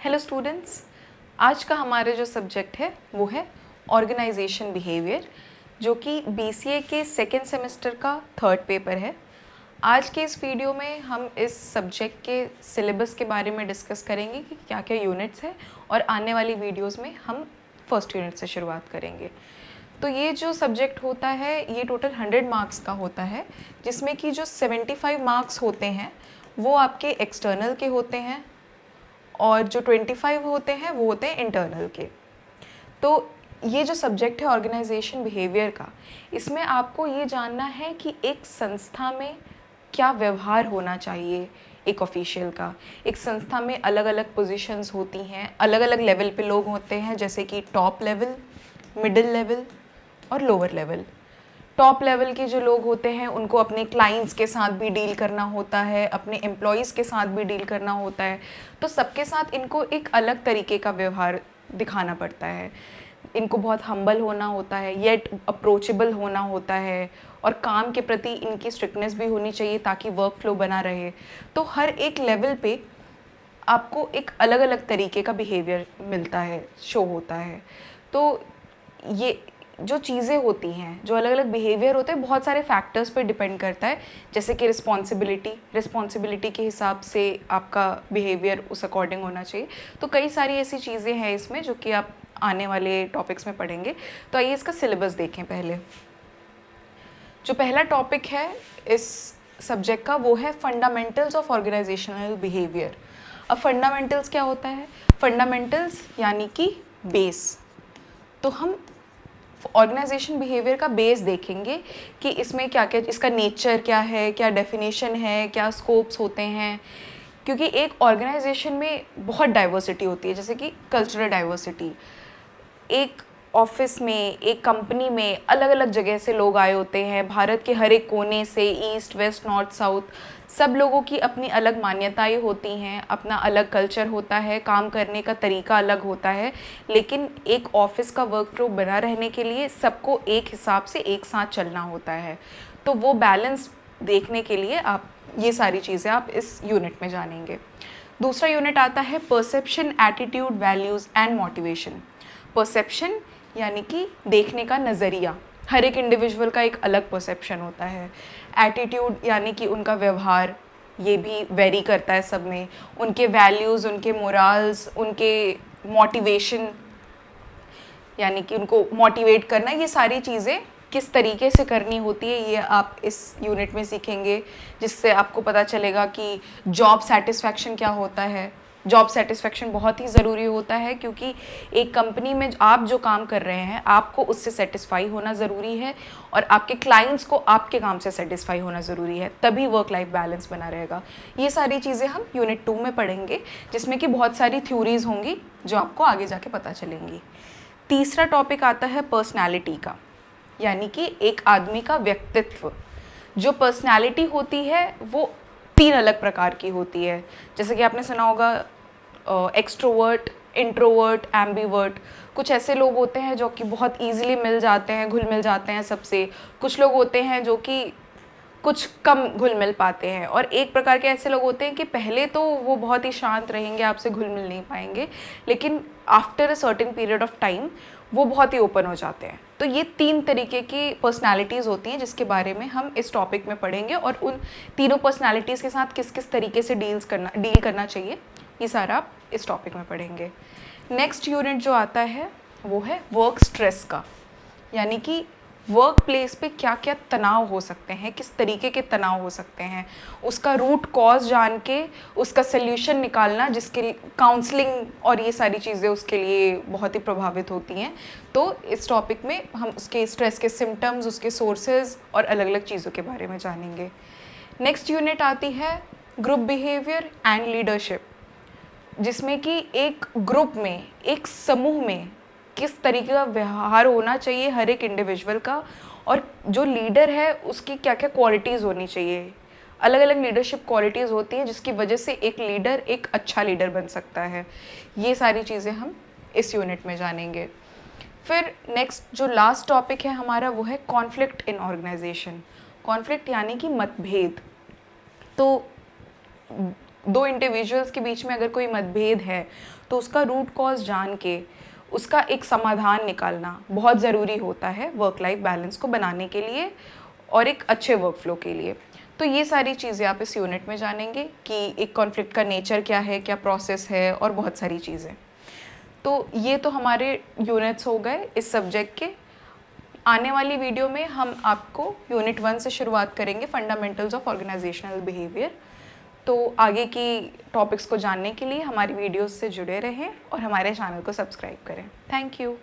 Hello students, आज का हमारा जो सब्जेक्ट है वो है ऑर्गेनाइजेशन बिहेवियर, जो कि बीसीए के सेकेंड सेमेस्टर का थर्ड पेपर है। आज के इस वीडियो में हम इस सब्जेक्ट के सिलेबस के बारे में डिस्कस करेंगे कि क्या क्या यूनिट्स हैं, और आने वाली वीडियोस में हम फर्स्ट यूनिट से शुरुआत करेंगे। तो ये जो सब्जेक्ट होता है ये टोटल 100 मार्क्स का होता है, जिसमें कि जो 75 मार्क्स होते हैं वो आपके एक्सटर्नल के होते हैं और जो 25 होते हैं वो होते हैं इंटरनल के। तो ये जो सब्जेक्ट है ऑर्गेनाइजेशन बिहेवियर का, इसमें आपको ये जानना है कि एक संस्था में क्या व्यवहार होना चाहिए। एक ऑफिशियल का, एक संस्था में अलग अलग पोजीशंस होती हैं, अलग अलग लेवल पे लोग होते हैं, जैसे कि टॉप लेवल, मिडिल लेवल और लोअर लेवल। टॉप लेवल के जो लोग होते हैं उनको अपने क्लाइंट्स के साथ भी डील करना होता है, अपने एम्प्लॉयज़ के साथ भी डील करना होता है। तो सबके साथ इनको एक अलग तरीके का व्यवहार दिखाना पड़ता है। इनको बहुत हम्बल होना होता है, येट अप्रोचेबल होना होता है, और काम के प्रति इनकी स्ट्रिक्टनेस भी होनी चाहिए ताकि वर्क फ्लो बना रहे। तो हर एक लेवल पे आपको एक अलग अलग तरीके का बिहेवियर मिलता है, शो होता है। तो ये जो चीज़ें होती हैं, जो अलग अलग बिहेवियर होते हैं, बहुत सारे फैक्टर्स पे डिपेंड करता है, जैसे कि रिस्पॉन्सिबिलिटी के हिसाब से आपका बिहेवियर उस अकॉर्डिंग होना चाहिए। तो कई सारी ऐसी चीज़ें हैं इसमें जो कि आप आने वाले टॉपिक्स में पढ़ेंगे। तो आइए इसका सिलेबस देखें। पहले जो पहला टॉपिक है इस सब्जेक्ट का वो है फंडामेंटल्स ऑफ ऑर्गेनाइजेशनल बिहेवियर। अब फंडामेंटल्स क्या होता है? फंडामेंटल्स यानी कि बेस। तो हम ऑर्गेनाइजेशन बिहेवियर का बेस देखेंगे कि इसमें क्या क्या, इसका नेचर क्या है, क्या डेफिनेशन है, क्या स्कोप्स होते हैं। क्योंकि एक ऑर्गेनाइजेशन में बहुत डाइवर्सिटी होती है, जैसे कि कल्चरल डाइवर्सिटी। एक ऑफिस में, एक कंपनी में अलग अलग जगह से लोग आए होते हैं, भारत के हर एक कोने से, ईस्ट वेस्ट नॉर्थ साउथ, सब लोगों की अपनी अलग मान्यताएं होती हैं, अपना अलग कल्चर होता है, काम करने का तरीका अलग होता है। लेकिन एक ऑफिस का वर्क फ्लो बना रहने के लिए सबको एक हिसाब से एक साथ चलना होता है। तो वो बैलेंस देखने के लिए आप ये सारी चीज़ें आप इस यूनिट में जानेंगे। दूसरा यूनिट आता है perception, attitude, values and motivation. Perception यानी कि देखने का नज़रिया, हर एक इंडिविजुअल का एक अलग परसेप्शन होता है। एटीट्यूड यानी कि उनका व्यवहार, ये भी वेरी करता है सब में। उनके वैल्यूज़, उनके मोरल्स, उनके मोटिवेशन यानी कि उनको मोटिवेट करना, ये सारी चीज़ें किस तरीके से करनी होती है ये आप इस यूनिट में सीखेंगे, जिससे आपको पता चलेगा कि जॉब सेटिस्फैक्शन क्या होता है। जॉब सेटिस्फैक्शन बहुत ही ज़रूरी होता है, क्योंकि एक कंपनी में आप जो काम कर रहे हैं आपको उससे सेटिस्फाई होना ज़रूरी है, और आपके क्लाइंट्स को आपके काम से सेटिस्फाई होना ज़रूरी है, तभी वर्क लाइफ बैलेंस बना रहेगा। ये सारी चीज़ें हम यूनिट 2 में पढ़ेंगे, जिसमें कि बहुत सारी थ्योरीज होंगी जो आपको आगे जाके पता चलेंगी। तीसरा टॉपिक आता है पर्सनैलिटी का, यानी कि एक आदमी का व्यक्तित्व। जो पर्सनैलिटी होती है वो 3 अलग प्रकार की होती है। जैसे कि आपने सुना होगा एक्सट्रोवर्ट, इंट्रोवर्ट, एम्बीवर्ट। कुछ ऐसे लोग होते हैं जो कि बहुत ईजिली मिल जाते हैं, घुल मिल जाते हैं सबसे। कुछ लोग होते हैं जो कि कुछ कम घुल मिल पाते हैं, और एक प्रकार के ऐसे लोग होते हैं कि पहले तो वो बहुत ही शांत रहेंगे, आपसे घुल मिल नहीं पाएंगे, लेकिन after a certain period of time वो बहुत ही ओपन हो जाते हैं। तो ये 3 तरीके की पर्सनालिटीज़ होती हैं जिसके बारे में हम इस टॉपिक में पढ़ेंगे, और उन तीनों पर्सनालिटीज़ के साथ किस किस तरीके से डील करना चाहिए, ये सारा आप इस टॉपिक में पढ़ेंगे। नेक्स्ट यूनिट जो आता है वो है वर्क स्ट्रेस का, यानी कि वर्क प्लेस पे क्या क्या तनाव हो सकते हैं, किस तरीके के तनाव हो सकते हैं, उसका रूट कॉज जान के उसका सल्यूशन निकालना, जिसके लिए काउंसलिंग और ये सारी चीज़ें उसके लिए बहुत ही प्रभावित होती हैं। तो इस टॉपिक में हम उसके स्ट्रेस के सिम्टम्स, उसके सोर्सेज और अलग अलग चीज़ों के बारे में जानेंगे। नेक्स्ट यूनिट आती है ग्रुप बिहेवियर एंड लीडरशिप, जिसमें कि एक ग्रुप में, एक समूह में किस तरीके का व्यवहार होना चाहिए हर एक इंडिविजुअल का, और जो लीडर है उसकी क्या क्या क्वालिटीज़ होनी चाहिए। अलग अलग लीडरशिप क्वालिटीज़ होती हैं जिसकी वजह से एक लीडर एक अच्छा लीडर बन सकता है। ये सारी चीज़ें हम इस यूनिट में जानेंगे। फिर नेक्स्ट जो लास्ट टॉपिक है हमारा वो है कॉन्फ्लिक्ट इन ऑर्गेनाइजेशन। कॉन्फ्लिक्ट यानी कि मतभेद। तो 2 इंडिविजुअल्स के बीच में अगर कोई मतभेद है तो उसका रूट कॉज जान के उसका एक समाधान निकालना बहुत ज़रूरी होता है वर्क लाइफ बैलेंस को बनाने के लिए और एक अच्छे वर्क फ्लो के लिए। तो ये सारी चीज़ें आप इस यूनिट में जानेंगे कि एक कॉन्फ्लिक्ट का नेचर क्या है, क्या प्रोसेस है और बहुत सारी चीज़ें। तो ये तो हमारे यूनिट्स हो गए इस सब्जेक्ट के। आने वाली वीडियो में हम आपको यूनिट 1 से शुरुआत करेंगे, फंडामेंटल्स ऑफ ऑर्गेनाइजेशनल बिहेवियर। तो आगे की टॉपिक्स को जानने के लिए हमारी वीडियोस से जुड़े रहें और हमारे चैनल को सब्सक्राइब करें। Thank you.